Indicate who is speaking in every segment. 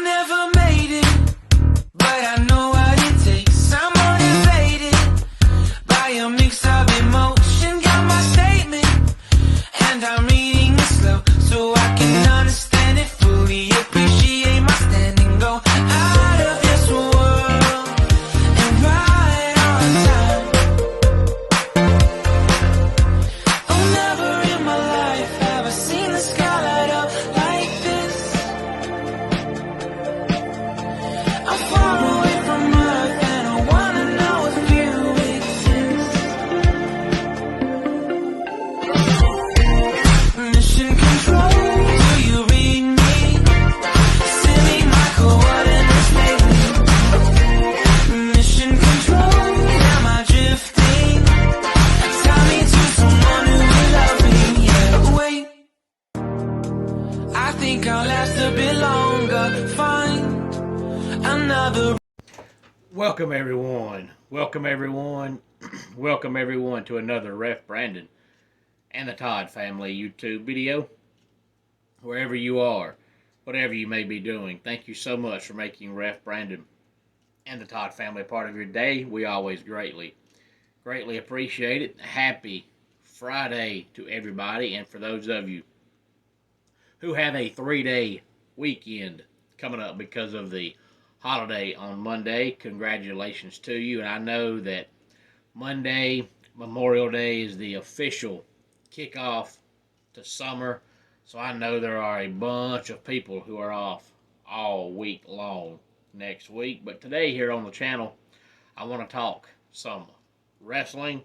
Speaker 1: never made it, but I know what it takes. I'm motivated by a mix of emotion. Got my statement, and I'm reading it slow so I can understand it fully. Appreciate my standing, go out of this world and right on time. Oh, never in my life have I seen the sky light up like this. I'm far away from Earth and I wanna know if you exist. Mission control, do you read me? Send me my coordinates lately. Mission control, am I drifting? Tie me to someone who will love me, yeah. Wait, I think I'll last a bit longer. Find another.
Speaker 2: Welcome everyone. Welcome everyone. Welcome everyone to another Ref Brandon and the Todd family YouTube video. Wherever you are, whatever you may be doing, thank you so much for making Ref Brandon and the Todd family a part of your day. We always greatly appreciate it. Happy Friday to everybody, and for those of you who have a 3-day weekend coming up because of the holiday on Monday, congratulations to you. And I know that Monday, Memorial Day, is the official kickoff to summer, so I know there are a bunch of people who are off all week long next week. But today here on the channel, I want to talk some wrestling.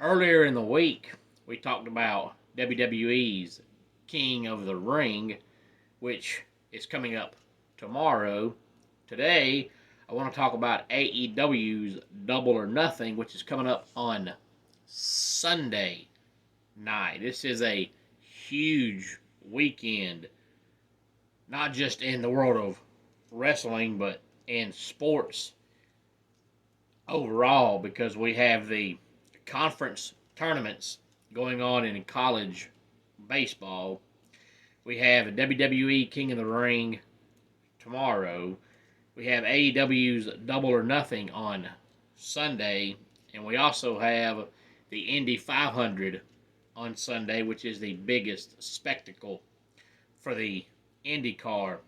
Speaker 2: Earlier in the week, we talked about WWE's King of the Ring, which is coming up tomorrow. Today, I want to talk about AEW's Double or Nothing, which is coming up on Sunday night. This is a huge weekend, not just in the world of wrestling, but in sports overall, because we have the conference tournaments going on in college baseball. We have a WWE King of the Ring tomorrow. We have AEW's Double or Nothing on Sunday, and we also have the Indy 500 on Sunday, which is the biggest spectacle for the IndyCar.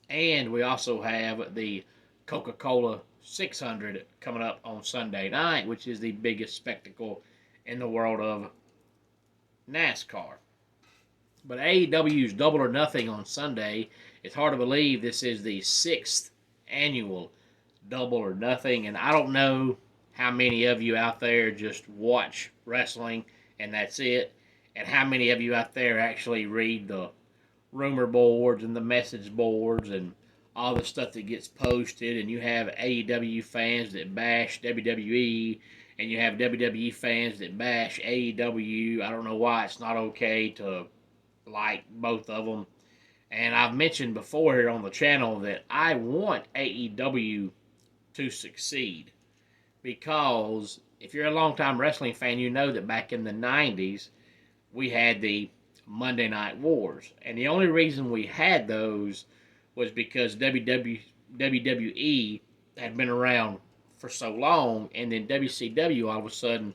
Speaker 2: And we also have the Coca-Cola 600 coming up on Sunday night, which is the biggest spectacle in the world of NASCAR. But AEW's Double or Nothing on Sunday, it's hard to believe this is the 6th annual Double or Nothing, and I don't know how many of you out there just watch wrestling and that's it, and how many of you out there actually read the rumor boards and the message boards and all the stuff that gets posted. And you have AEW fans that bash WWE, and you have WWE fans that bash AEW. I don't know why it's not okay to like both of them. And I've mentioned before here on the channel that I want AEW to succeed, because if you're a longtime wrestling fan, you know that back in the 90s, we had the Monday Night Wars. And the only reason we had those was because WWE had been around for so long, and then WCW all of a sudden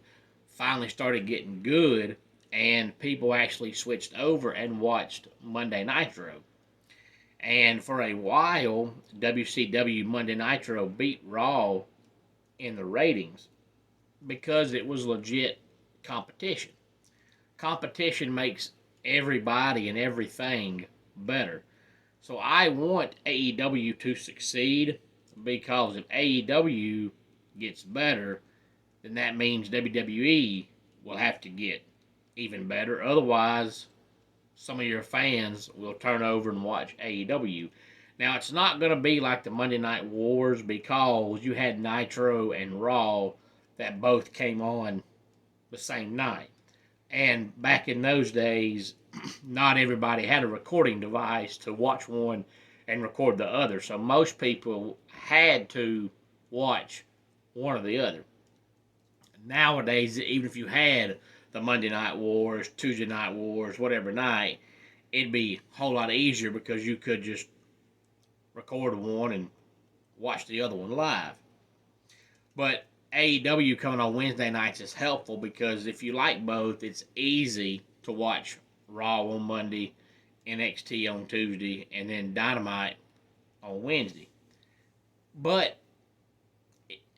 Speaker 2: finally started getting good, and people actually switched over and watched Monday Nitro. And for a while, WCW Monday Nitro beat Raw in the ratings because it was legit competition. Competition makes everybody and everything better. So I want AEW to succeed, because if AEW gets better, then that means WWE will have to get even better. Otherwise, some of your fans will turn over and watch AEW. Now, it's not going to be like the Monday Night Wars, because you had Nitro and Raw that both came on the same night. And back in those days, not everybody had a recording device to watch one and record the other. So most people had to watch one or the other. Nowadays, even if you had the Monday Night Wars, Tuesday Night Wars, whatever night, it'd be a whole lot easier, because you could just record one and watch the other one live. But AEW coming on Wednesday nights is helpful because if you like both, it's easy to watch Raw on Monday, NXT on Tuesday, and then Dynamite on Wednesday. But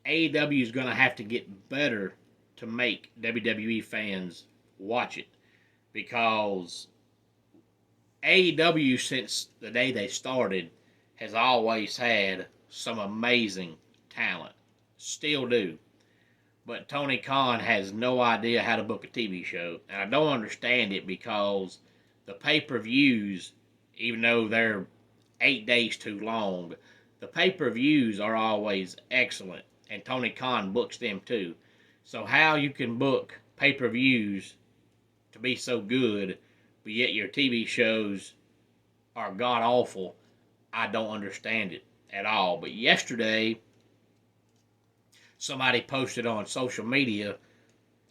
Speaker 2: AEW is going to have to get better to make WWE fans watch it, because AEW, since the day they started, has always had some amazing talent. Still do. But Tony Khan has no idea how to book a TV show. And I don't understand it, because the pay-per-views, even though they're 8 days too long, the pay-per-views are always excellent. And Tony Khan books them too. So how you can book pay-per-views to be so good, but yet your TV shows are god-awful, I don't understand it at all. But yesterday, somebody posted on social media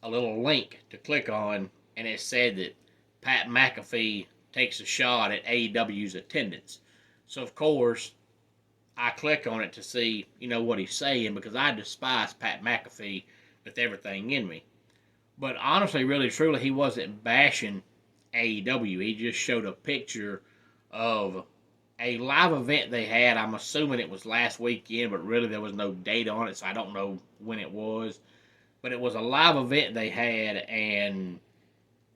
Speaker 2: a little link to click on, and it said that Pat McAfee takes a shot at AEW's attendance. So, of course, I click on it to see, what he's saying, because I despise Pat McAfee with everything in me. But honestly, really, truly, he wasn't bashing AEW. He just showed a picture of a live event they had. I'm assuming it was last weekend, but really there was no date on it, so I don't know when it was. But it was a live event they had, and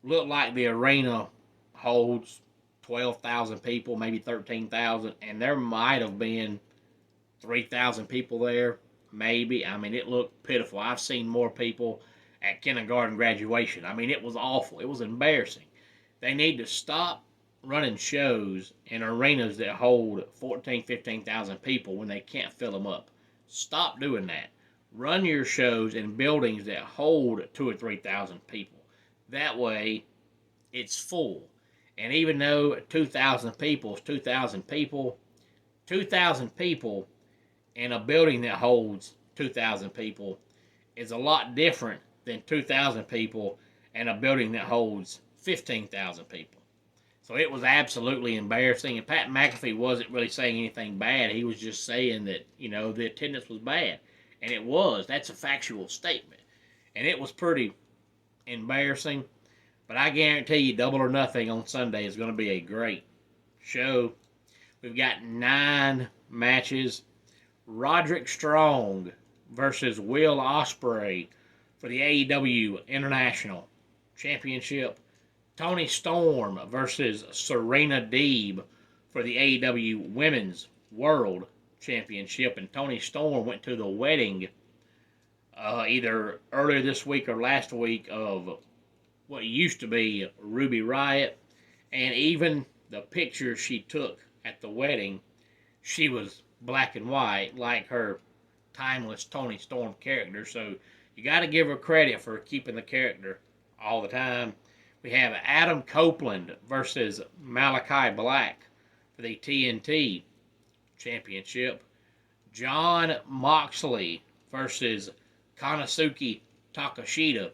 Speaker 2: looked like the arena holds 12,000 people, maybe 13,000, and there might have been 3,000 people there, maybe. I mean, it looked pitiful. I've seen more people at kindergarten graduation. I mean, it was awful. It was embarrassing. They need to stop running shows in arenas that hold 14,000, 15,000 people when they can't fill them up. Stop doing that. Run your shows in buildings that hold 2,000 or 3,000 people. That way, it's full. And even though 2,000 people is 2,000 people, 2,000 people in a building that holds 2,000 people is a lot different than 2,000 people in a building that holds 15,000 people. So it was absolutely embarrassing. And Pat McAfee wasn't really saying anything bad. He was just saying that, the attendance was bad. And it was. That's a factual statement. And it was pretty embarrassing. But I guarantee you, Double or Nothing on Sunday is going to be a great show. We've got 9 matches. Roderick Strong versus Will Ospreay for the AEW International Championship. Toni Storm versus Serena Deeb for the AEW Women's World Championship. And Toni Storm went to the wedding either earlier this week or last week of what used to be Ruby Riott. And even the picture she took at the wedding, she was black and white, like her timeless Toni Storm character. So you got to give her credit for keeping the character all the time. We have Adam Copeland versus Malachi Black for the TNT Championship. Jon Moxley versus Konosuke Takeshita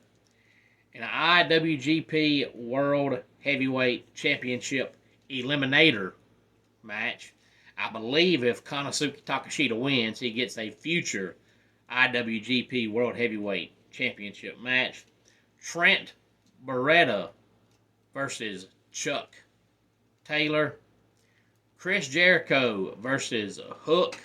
Speaker 2: in an IWGP World Heavyweight Championship Eliminator match. I believe if Konosuke Takeshita wins, he gets a future IWGP World Heavyweight Championship match. Trent Beretta versus Chuck Taylor. Chris Jericho versus Hook.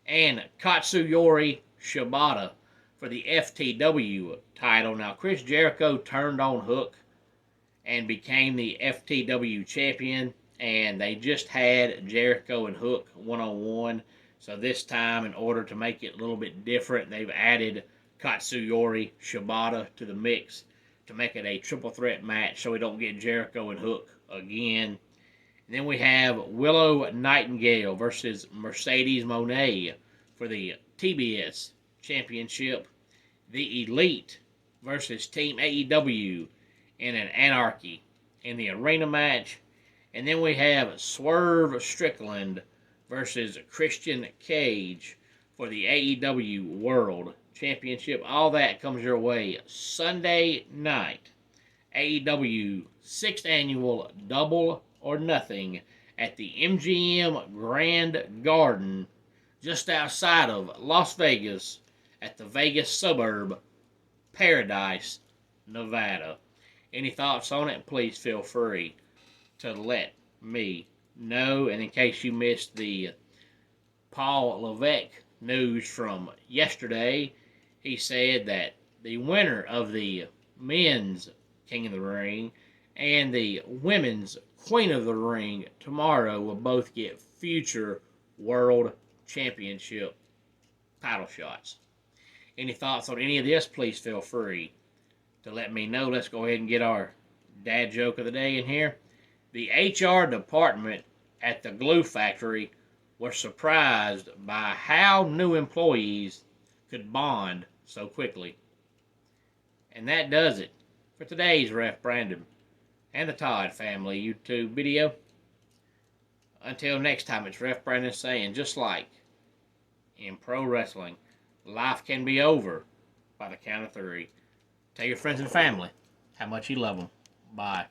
Speaker 2: And Katsuyori Shibata for the FTW title. Now, Chris Jericho turned on Hook and became the FTW champion. And they just had Jericho and Hook one-on-one. So this time, in order to make it a little bit different, they've added Katsuyori Shibata to the mix to make it a triple threat match so we don't get Jericho and Hook again. And then we have Willow Nightingale versus Mercedes Moné for the TBS Championship. The Elite versus Team AEW in an Anarchy in the arena match. And then we have Swerve Strickland versus Christian Cage for the AEW World Championship. All that comes your way Sunday night. AEW 6th Annual Double or Nothing at the MGM Grand Garden just outside of Las Vegas at the Vegas suburb Paradise, Nevada. Any thoughts on it? Please feel free to let me know. And in case you missed the Paul Levesque news from yesterday, he said that the winner of the men's King of the Ring and the women's Queen of the Ring tomorrow will both get future World Championship title shots. Any thoughts on any of this? Please feel free to let me know. Let's go ahead and get our dad joke of the day in here. The HR department at the glue factory was surprised by how new employees could bond so quickly. And that does it for today's Ref Brandon and the Todd family YouTube video. Until next time, it's Ref Brandon saying, just like in pro wrestling, life can be over by the count of 3. Tell your friends and family how much you love them. Bye.